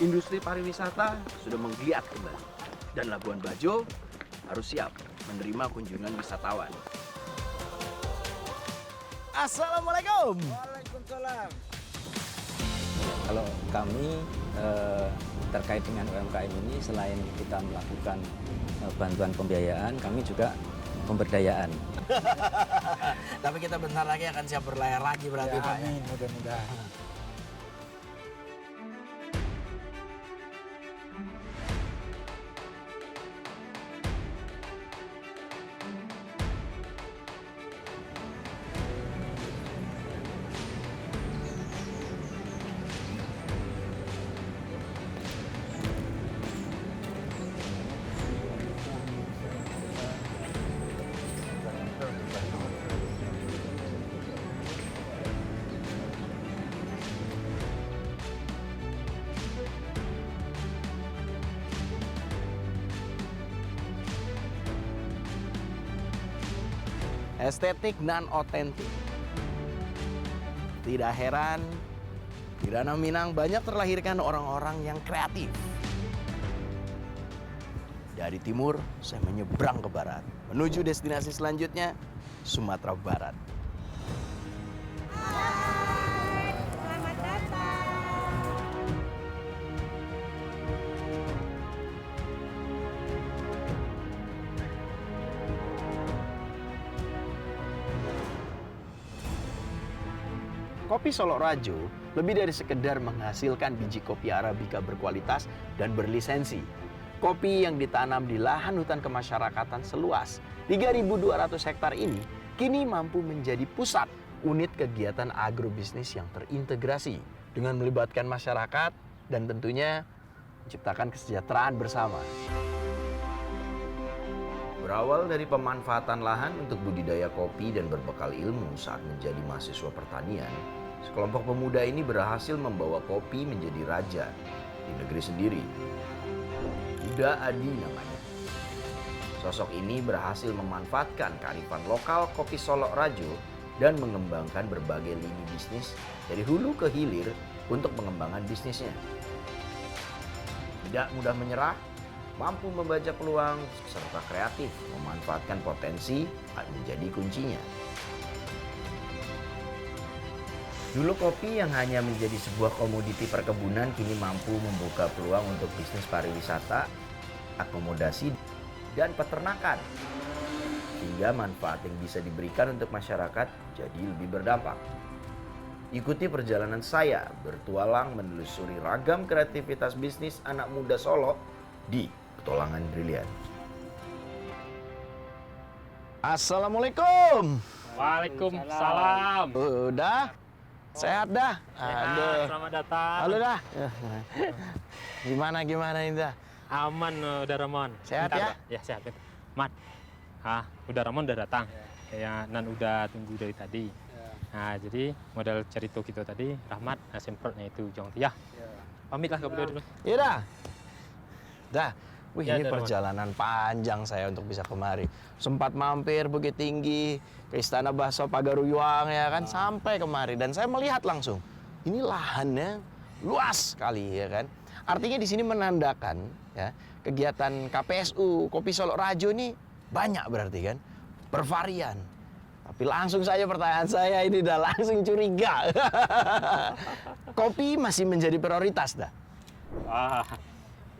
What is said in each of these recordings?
Industri pariwisata sudah menggeliat kembali. Dan Labuan Bajo harus siap menerima kunjungan wisatawan. Assalamualaikum. Waalaikumsalam. Kalau kami terkait dengan UMKM ini, selain kita melakukan bantuan pembiayaan, kami juga pemberdayaan. Tapi kita bentar lagi akan siap berlayar lagi berarti Ya, Pak. amin, mudah-mudahan. Estetik dan otentik. Tidak heran, di Danau Minang banyak terlahirkan orang-orang yang kreatif. Dari timur, saya menyeberang ke barat, menuju destinasi selanjutnya, Sumatera Barat. Selamat datang. Kopi Solok Rajo lebih dari sekedar menghasilkan biji kopi Arabica berkualitas dan berlisensi. Kopi yang ditanam di lahan hutan kemasyarakatan seluas 3.200 hektar ini kini mampu menjadi pusat unit kegiatan agrobisnis yang terintegrasi dengan melibatkan masyarakat dan tentunya menciptakan kesejahteraan bersama. Berawal dari pemanfaatan lahan untuk budidaya kopi dan berbekal ilmu saat menjadi mahasiswa pertanian, sekelompok pemuda ini berhasil membawa kopi menjadi raja di negeri sendiri. Huda Adi namanya. Sosok ini berhasil memanfaatkan kearifan lokal kopi Solok Rajo dan mengembangkan berbagai lini bisnis dari hulu ke hilir untuk pengembangan bisnisnya. Tidak mudah menyerah, mampu membaca peluang serta kreatif memanfaatkan potensi menjadi kuncinya. Dulu kopi yang hanya menjadi sebuah komoditi perkebunan kini mampu membuka peluang untuk bisnis pariwisata, akomodasi, dan peternakan. Sehingga manfaat yang bisa diberikan untuk masyarakat jadi lebih berdampak. Ikuti perjalanan saya bertualang menelusuri ragam kreativitas bisnis anak muda Solo di Petualangan Brilian. Assalamualaikum. Waalaikumsalam. Udah? Sehat dah? Aduh. Selamat datang. Halo dah. Gimana ini dah? Aman udah Ramon. Sehat Bentar, ya? Pak. Ya sehat. Mat. Udah Ramon udah datang. Ya, Nan udah tunggu dari tadi. Nah, jadi modal cerita kita tadi, Rahmat, semprotnya itu Jong Tiah. Pamitlah ke beliau dulu. Iya dah. Dah. Wih, Ya, ini dah, perjalanan panjang saya untuk bisa kemari. Sempat mampir Bukit Tinggi, ke Istana Bakso Pagaruyuang ya kan, sampai kemari. Dan saya melihat langsung, ini lahannya luas sekali ya kan. Artinya di sini menandakan ya, kegiatan KPSU Kopi Solok Rajo ini banyak berarti kan, bervarian. Tapi langsung saja pertanyaan saya ini udah langsung curiga. Kopi masih menjadi prioritas dah? Wah,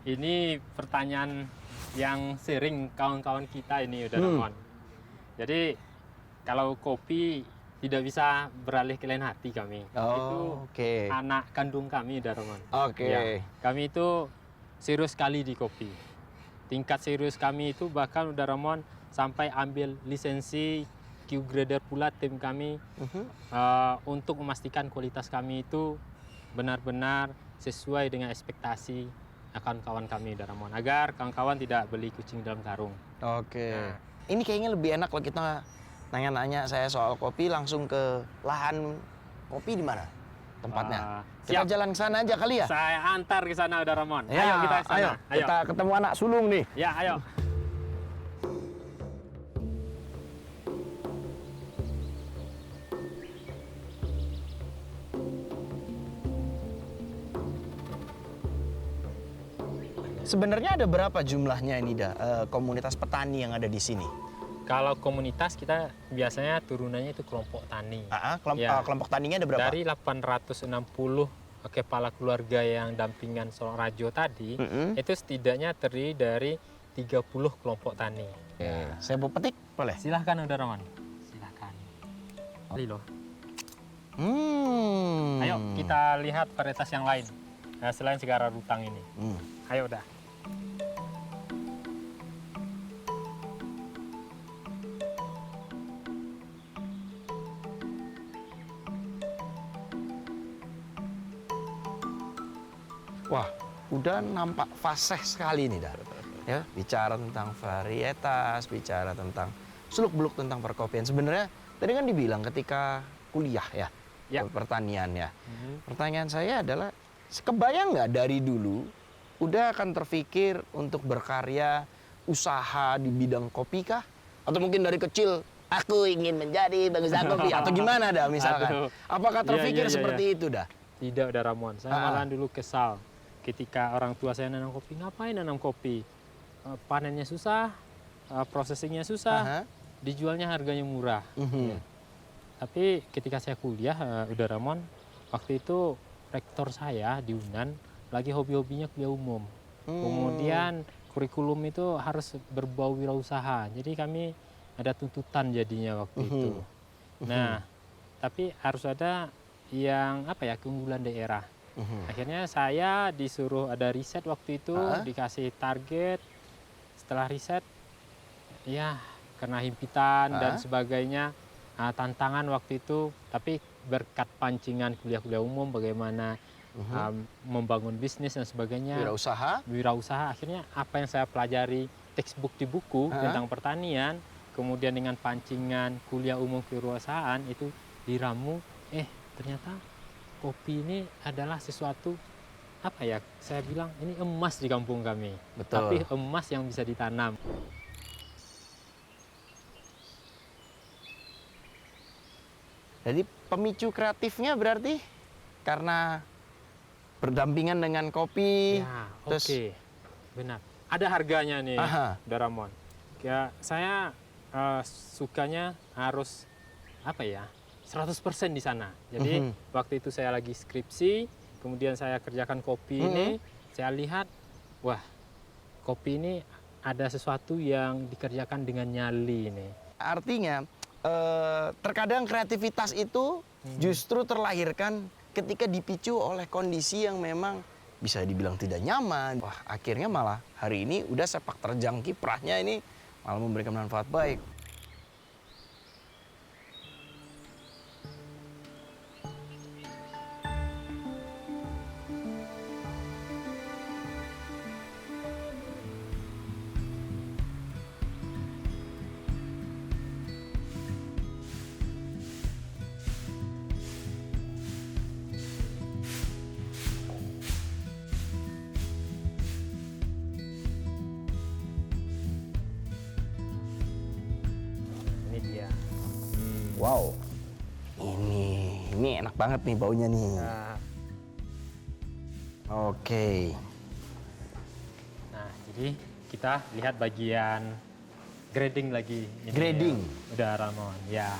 ini pertanyaan yang sering kawan-kawan kita ini udah Ramon. Jadi kalau kopi tidak bisa beralih ke lain hati kami. Itu Oke. anak kandung kami udah Ramon. Oke. Ya, kami itu serius sekali di kopi. Tingkat serius kami itu bahkan udah Ramon sampai ambil lisensi Q grader pula tim kami untuk memastikan kualitas kami itu benar-benar sesuai dengan ekspektasi kawan-kawan kami udah Ramon, agar kawan-kawan tidak beli kucing dalam karung. Oke. Nah. Ini kayaknya lebih enak kalau kita nanya-nanya saya soal kopi langsung ke lahan kopi di mana tempatnya. Kita Siap. jalan ke sana aja kali ya? Saya antar ke sana udah Ramon. Ya, Ayo kita ke sana. ayo. Kita ketemu anak sulung nih. Ya, ayo. Sebenarnya ada berapa jumlahnya ini komunitas petani yang ada di sini? Kalau komunitas kita biasanya turunannya itu kelompok tani. Ya. Kelompok taninya ada berapa? Dari 860 kepala keluarga yang dampingan Solok Rajo tadi, itu setidaknya terdiri dari 30 kelompok tani. Oke. Saya mau petik, boleh? Silahkan Uda Rahman. Silahkan. Loh. Ayo kita lihat varietas yang lain. Nah, selain Segara Rutang ini. Ayo dah. Wah, udah nampak fasih sekali nih, Dar. Ya, bicara tentang varietas, bicara tentang seluk-beluk tentang perkopian. Sebenarnya tadi kan dibilang ketika kuliah ya, pertanian ya. Pertanyaan saya adalah, kebayang nggak dari dulu udah akan terfikir untuk berkarya, usaha di bidang kopi kah? Atau mungkin dari kecil, aku ingin menjadi pengusaha kopi, atau gimana dah misalkan? Apakah terfikir seperti itu dah? Tidak, Uda Rahman. Saya malah dulu kesal ketika orang tua saya nanam kopi. Ngapain nanam kopi? Panennya susah, processingnya susah, dijualnya harganya murah. Ya. Tapi ketika saya kuliah, Uda Rahman, waktu itu rektor saya di UNAN lagi hobi-hobinya kuliah umum. Kemudian kurikulum itu harus berbau wirausaha. Jadi kami ada tuntutan jadinya waktu itu. Nah, tapi harus ada yang keunggulan daerah. Akhirnya saya disuruh ada riset waktu itu, dikasih target. Setelah riset, ya karena himpitan dan sebagainya, tantangan waktu itu. Tapi berkat pancingan kuliah-kuliah umum, bagaimana membangun bisnis dan sebagainya. Wirausaha. Akhirnya apa yang saya pelajari textbook di buku tentang pertanian, kemudian dengan pancingan kuliah umum kewirausahaan itu diramu. Ternyata kopi ini adalah sesuatu saya bilang ini emas di kampung kami. Betul. Tapi emas yang bisa ditanam. Jadi pemicu kreatifnya berarti karena berdampingan dengan kopi. Ya, terus benar. Ada harganya nih, Uda Rahman. Ya, saya sukanya harus 100% di sana. Jadi waktu itu saya lagi skripsi, kemudian saya kerjakan kopi ini, saya lihat, wah, kopi ini ada sesuatu yang dikerjakan dengan nyali ini. Artinya terkadang kreativitas itu justru terlahirkan ketika dipicu oleh kondisi yang memang bisa dibilang tidak nyaman. Wah, akhirnya malah hari ini udah sepak terjang kiprahnya ini malah memberikan manfaat baik. Wow, ini enak banget nih baunya nih. Oke. Nah, jadi kita lihat bagian grading lagi. Grading? Uda Rahman, ya.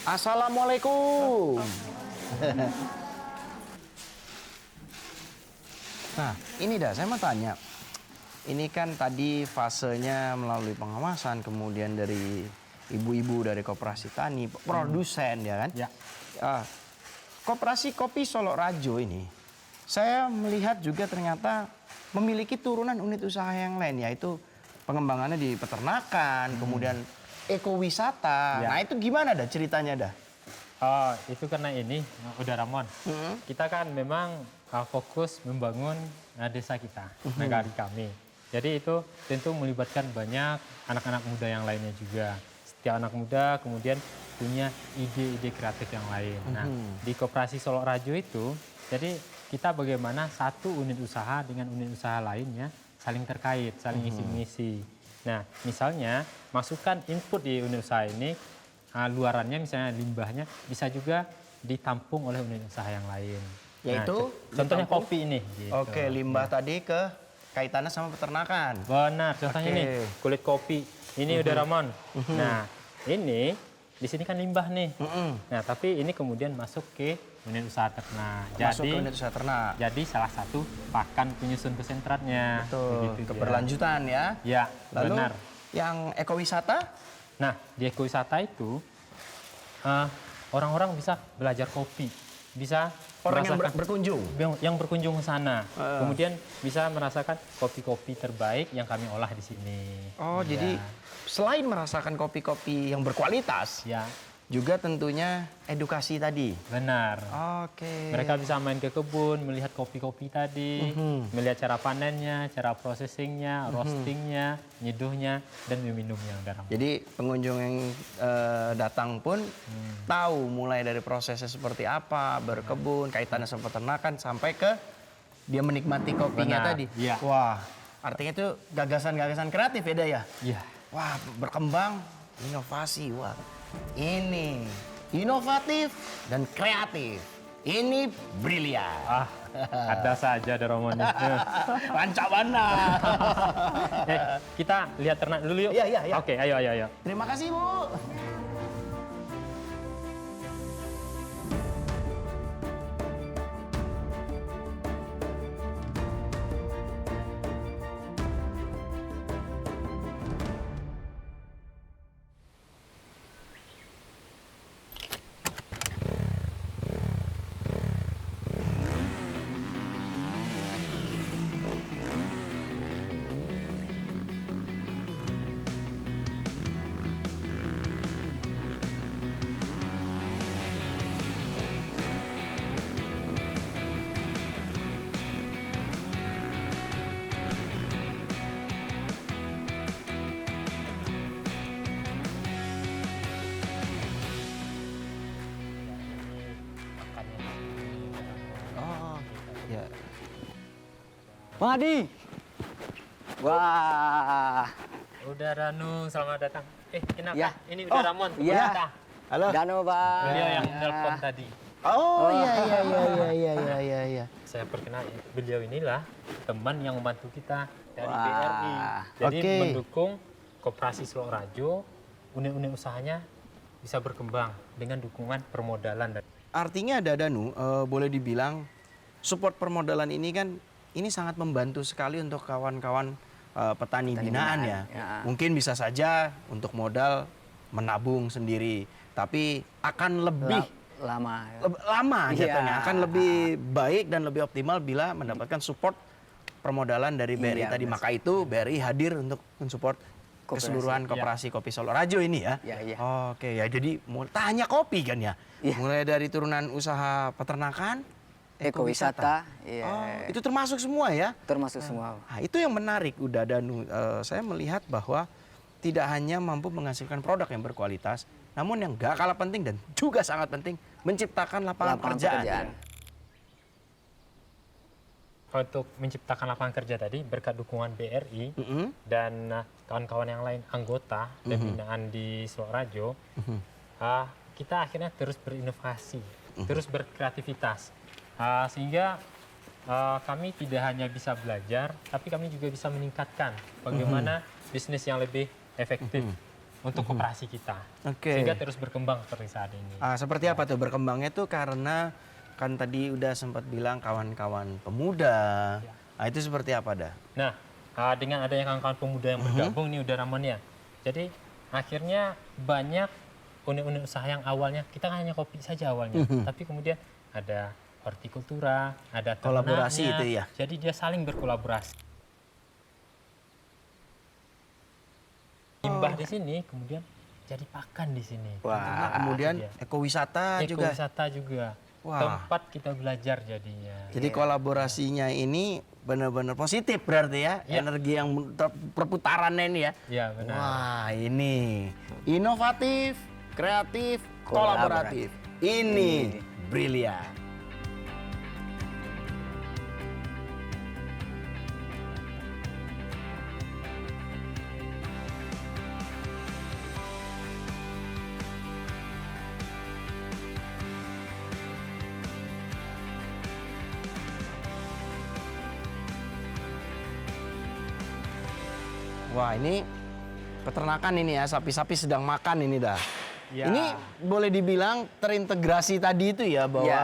Assalamualaikum. Nah, ini saya mau tanya. Ini kan tadi fasenya melalui pengawasan, kemudian dari ibu-ibu dari koperasi tani, produsen ya kan? Ya. Koperasi Kopi Solok Rajo ini, saya melihat juga ternyata memiliki turunan unit usaha yang lain, yaitu pengembangannya di peternakan, kemudian ekowisata. Nah itu gimana dah ceritanya dah? Itu karena ini, Uda Rahman. Kita kan memang fokus membangun desa kita, negari kami. Jadi itu tentu melibatkan banyak anak-anak muda yang lainnya juga. Setiap anak muda kemudian punya ide-ide kreatif yang lain. Nah, di Koperasi Solok Rajo itu, jadi kita bagaimana satu unit usaha dengan unit usaha lainnya saling terkait, saling isi-mengisi. Nah, misalnya masukkan input di unit usaha ini, luarannya misalnya limbahnya bisa juga ditampung oleh unit usaha yang lain. Yaitu? Contohnya ditampung? kopi ini. Gitu. Oke, limbah tadi ke kaitannya sama peternakan. Benar, contohnya Oke. nih kulit kopi. Ini udah Ramon. Nah, ini di sini kan limbah nih. Nah, tapi ini kemudian masuk ke unit usaha ternak. Masuk ke unit usaha ternak. Jadi salah satu pakan penyusun konsentratnya. Tuh, Begitu dia. keberlanjutan ya. Ya, Lalu benar. yang ekowisata? Nah, di ekowisata itu orang-orang bisa belajar kopi, bisa Orang yang merasakan- berkunjung. yang berkunjung ke sana, kemudian bisa merasakan kopi-kopi terbaik yang kami olah di sini. Oh, jadi selain merasakan kopi-kopi yang berkualitas, Ya, juga tentunya edukasi tadi. benar. Oke. Mereka bisa main ke kebun, melihat kopi-kopi tadi, melihat cara panennya, cara processingnya, roastingnya, nyeduhnya, dan meminumnya. Garam. Jadi pengunjung yang datang pun tahu mulai dari prosesnya seperti apa, berkebun, kaitannya sama peternakan, sampai ke dia menikmati kopinya Benar, tadi. iya. Wah, artinya itu gagasan-gagasan kreatif ya, Daya? Iya. Wah, berkembang, inovasi. Wah, ini inovatif dan kreatif. Ini brilian. Ah, ada saja ada romonnya. Rancak mana? Kita lihat ternak dulu yuk. Iya, iya, iya. Oke, ayo. Terima kasih, Bu. Oh, ya. Bang Adi. Wah. Udah Ranu, selamat datang. Kenapa? Ya. Ini udah Oh, Ramon. iya. Kita. Halo. Dano, Bang. Beliau yang nelpon tadi. Oh, iya. Saya perkenal beliau inilah teman yang membantu kita dari Wah. BRI. Jadi Oke. mendukung Koperasi Selok Rajo, unit-unit usahanya bisa berkembang dengan dukungan permodalan. Artinya ada Danu, boleh dibilang support permodalan ini kan ini sangat membantu sekali untuk kawan-kawan petani binaan ya. Mungkin bisa saja untuk modal menabung sendiri, tapi akan lebih Lama. lama Iya. jatuhnya, akan lebih baik dan lebih optimal bila mendapatkan support permodalan dari BRI Iya, tadi. benar. Maka itu BRI hadir untuk mensupport Koperasi. keseluruhan koperasi kopi Selok Rajo ini ya. Iya. Oke ya, jadi tak hanya kopi kan ya. Iya. Mulai dari turunan usaha peternakan, Ekowisata. Iya. Oh, itu termasuk semua ya. Termasuk semua. Nah, itu yang menarik udah Danu. Saya melihat bahwa tidak hanya mampu menghasilkan produk yang berkualitas, namun yang gak kalah penting dan juga sangat penting menciptakan lapangan pekerjaan. Untuk menciptakan lapangan kerja tadi berkat dukungan BRI dan kawan-kawan yang lain anggota dan binaan di Selok Rajo, kita akhirnya terus berinovasi, terus berkreativitas, sehingga kami tidak hanya bisa belajar, tapi kami juga bisa meningkatkan bagaimana bisnis yang lebih efektif untuk koperasi kita, Oke. sehingga terus berkembang seperti saat ini. Seperti apa tuh berkembangnya tuh karena kan tadi udah sempat bilang kawan-kawan pemuda. Nah, itu seperti apa dah? Nah, dengan adanya kawan-kawan pemuda yang bergabung nih udah Ramon ya. Jadi akhirnya banyak unit-unit usaha yang awalnya kita kan hanya kopi saja awalnya, tapi kemudian ada hortikultura, ada Kolaborasi ternaknya. itu ya? Jadi dia saling berkolaborasi. Limbah di sini kemudian jadi pakan di sini. Nah, kemudian Iya. ekowisata juga. Ekowisata juga. Wah. Tempat kita belajar jadinya. Jadi kolaborasinya ini benar-benar positif berarti ya. Iya. Energi yang perputarannya ini ya. Iya benar. Wah, ini inovatif, kreatif, kolaboratif. Ini brilian. Wah, ini peternakan ini ya, sapi-sapi sedang makan ini dah. Ya. Ini boleh dibilang terintegrasi tadi itu ya, bahwa Ya.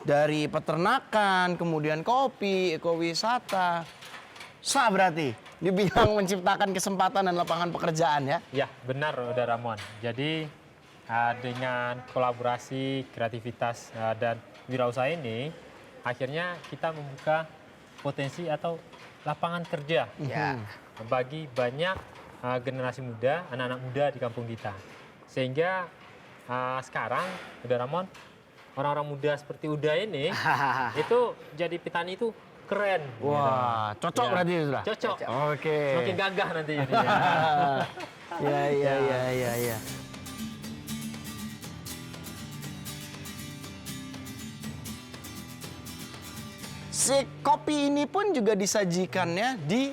dari peternakan, kemudian kopi, ekowisata. Sah berarti dibilang menciptakan kesempatan dan lapangan pekerjaan ya. Ya, benar Uda Ramon. Jadi dengan kolaborasi, kreativitas dan wirausaha ini, akhirnya kita membuka potensi atau lapangan kerja Ya. bagi banyak generasi muda, anak-anak muda di kampung kita. Sehingga sekarang Uda Ramon, orang-orang muda seperti Uda ini itu jadi petani itu keren. Wah, cocok Ya. berarti sudah. Cocok. Oke. Semakin gagah nanti jadinya. Ya. Si kopi ini pun juga disajikannya di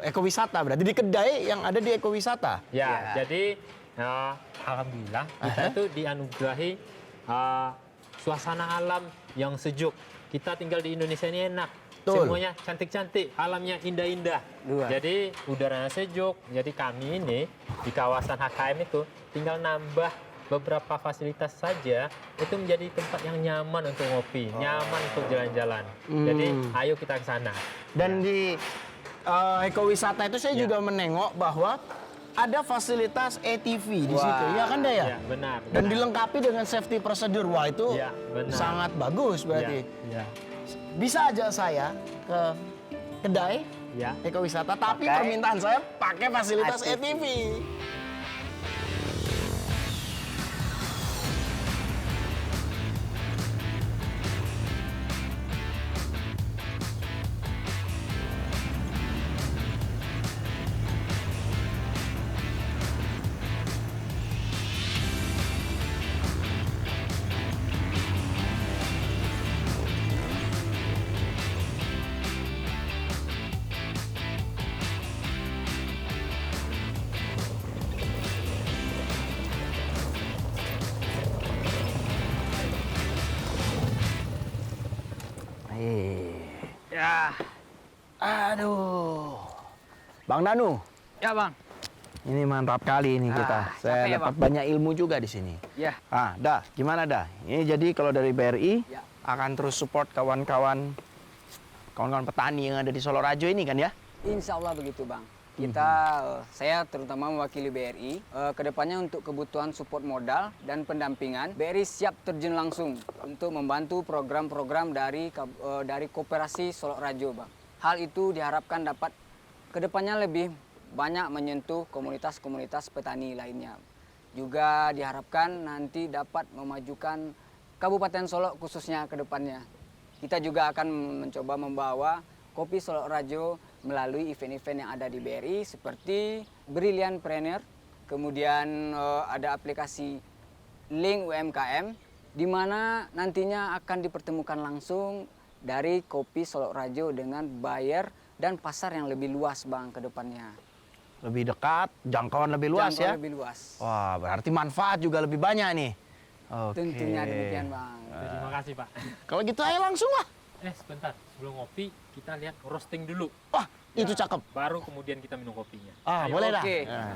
ekowisata, berarti di kedai yang ada di ekowisata. Ya, jadi alhamdulillah kita itu dianugerahi suasana alam yang sejuk. Kita tinggal di Indonesia ini enak. Betul. Semuanya cantik-cantik, alamnya indah-indah. Luar. Jadi udaranya sejuk. Jadi kami ini di kawasan HKM itu tinggal nambah beberapa fasilitas saja, itu menjadi tempat yang nyaman untuk ngopi, nyaman untuk jalan-jalan. Jadi ayo kita ke sana. Dan di ekowisata itu saya Ya. juga menengok bahwa ada fasilitas ATV di Wah. situ. Ya kan, Dah ya? Ya, benar. Dan benar. dilengkapi dengan safety prosedur. Wah, itu Ya, benar. sangat bagus berarti. Ya, Bisa aja saya ke kedai ya. ekowisata, tapi Pakai permintaan saya pakai fasilitas ATV. ATV. Ya. Aduh. Bang Danu, Ya, Bang. ini mantap kali ini kita. Saya capek ya, dapat Bang? banyak ilmu juga di sini. Ya. Dah, gimana dah? Ini jadi kalau dari BRI Ya. akan terus support kawan-kawan petani yang ada di Solo Rajo ini kan ya? Insya Allah begitu, Bang. Kita, saya terutama mewakili BRI, kedepannya untuk kebutuhan support modal dan pendampingan, BRI siap terjun langsung untuk membantu program-program dari Koperasi Solo Rajo, Bang. Hal itu diharapkan dapat kedepannya lebih banyak menyentuh komunitas-komunitas petani lainnya. Juga diharapkan nanti dapat memajukan Kabupaten Solo khususnya ke depannya. Kita juga akan mencoba membawa Kopi Solo Rajo melalui event-event yang ada di BRI seperti Brilliant Planner, kemudian ada aplikasi Link UMKM, di mana nantinya akan dipertemukan langsung dari Kopi Solo Rajo dengan buyer dan pasar yang lebih luas, Bang, ke depannya. Lebih dekat, jangkauan lebih luas Jangkau ya? lebih luas. Wah, berarti manfaat juga lebih banyak nih. Oke. Tentunya demikian, Bang. Terima kasih, Pak. Kalau gitu ayo langsung lah. Sebentar, sebelum ngopi kita lihat roasting dulu. Wah, itu cakep. Baru kemudian kita minum kopinya. Ah, Ayo. boleh dah. oke. Nah.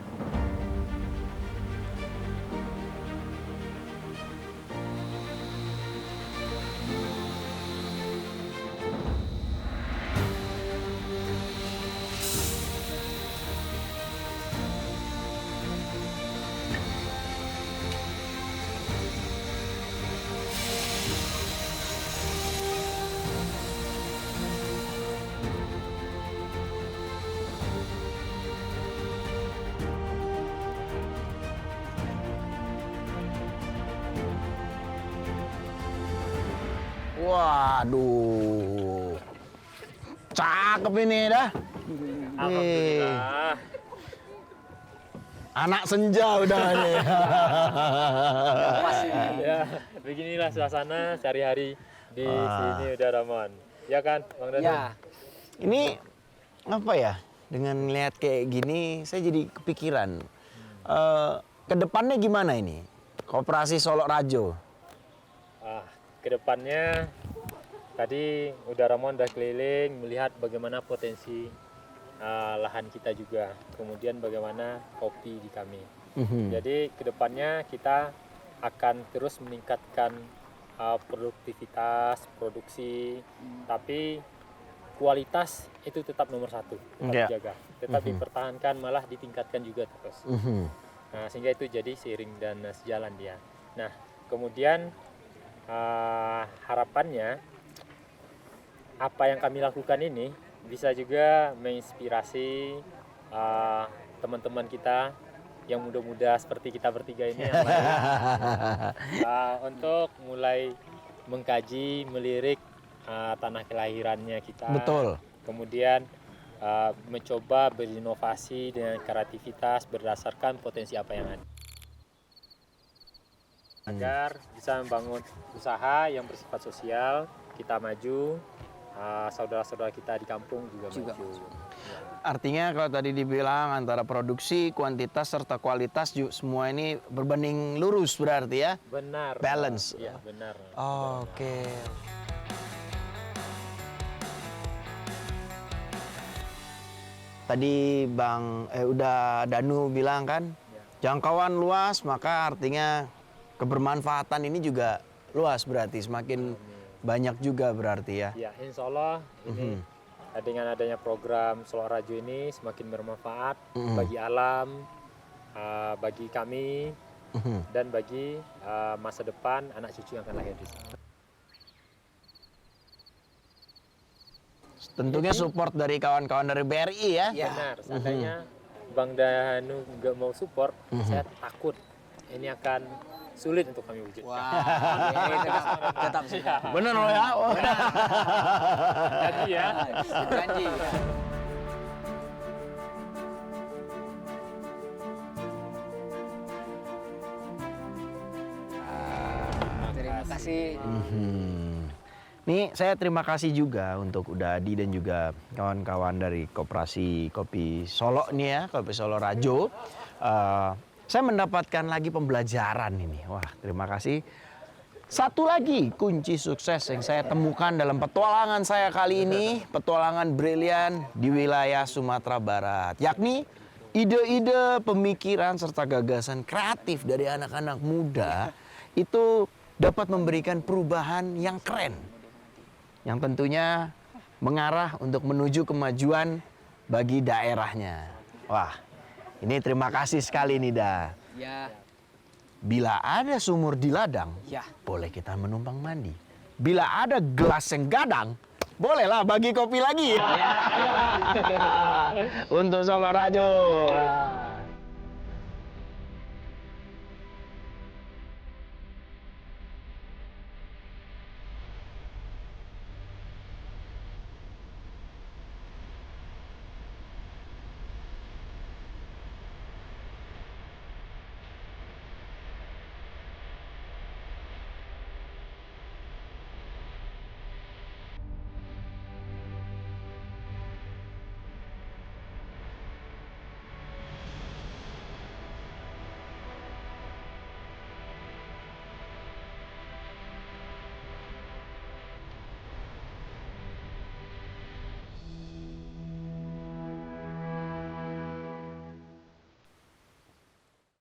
Waduh. Cakep ini dah. Alhamdulillah. Anak senja udah nih. Ya, beginilah suasana sehari-hari di sini udah Ramon. Ya kan, Bang Danu? Ya, Ini apa ya? Dengan lihat kayak gini, saya jadi kepikiran. Kedepannya gimana ini? Koperasi Solo Rajo. Kedepannya tadi udah Ramon udah keliling melihat bagaimana potensi lahan kita juga, kemudian bagaimana kopi di kami. Mhm. Jadi kedepannya kita akan terus meningkatkan produktivitas, produksi, tapi kualitas itu tetap nomor satu, tetap Iya. dijaga, tetap dipertahankan, malah ditingkatkan juga terus. Mhm. Nah, sehingga itu jadi seiring dan sejalan dia. Nah, kemudian harapannya apa yang kami lakukan ini bisa juga menginspirasi teman-teman kita yang muda-muda seperti kita bertiga ini yang lain, untuk mulai mengkaji, melirik tanah kelahirannya kita. Betul. Kemudian mencoba berinovasi dengan kreativitas berdasarkan potensi apa yang ada. Agar bisa membangun usaha yang bersifat sosial, kita maju, saudara-saudara kita di kampung juga maju. Artinya kalau tadi dibilang antara produksi, kuantitas serta kualitas juga semua ini berbanding lurus berarti ya? Benar. Balance. Iya, benar. Oke. Tadi udah Danu bilang kan, jangkauan luas maka artinya kebermanfaatan ini juga luas berarti semakin banyak juga berarti ya. Ya, insya Allah ini dengan adanya program Solo Rajo ini semakin bermanfaat bagi alam, bagi kami, dan bagi masa depan anak cucu yang akan lahir di sini. Tentunya support dari kawan-kawan dari BRI ya. Benar, seandainya Bang Danu nggak mau support, saya takut ini akan sulit untuk kami wujudkan. Wah, tetap siap. Bener loh ya. Oh. Jadi ya. Janji. Terima kasih. Nih saya terima kasih juga untuk Udadi dan juga kawan-kawan dari Koperasi Kopi Solo nih ya, Kopi Solo Rajo. Saya mendapatkan lagi pembelajaran ini. Wah, terima kasih. Satu lagi kunci sukses yang saya temukan dalam petualangan saya kali ini, petualangan brilian di wilayah Sumatera Barat, yakni ide-ide, pemikiran serta gagasan kreatif dari anak-anak muda itu dapat memberikan perubahan yang keren, yang tentunya mengarah untuk menuju kemajuan bagi daerahnya. Wah, ini terima kasih sekali Nida. Ya, Bila ada sumur di ladang, ya. boleh kita menumpang mandi. Bila ada gelas yang gadang, bolehlah bagi kopi lagi. Untuk Solo Rajo.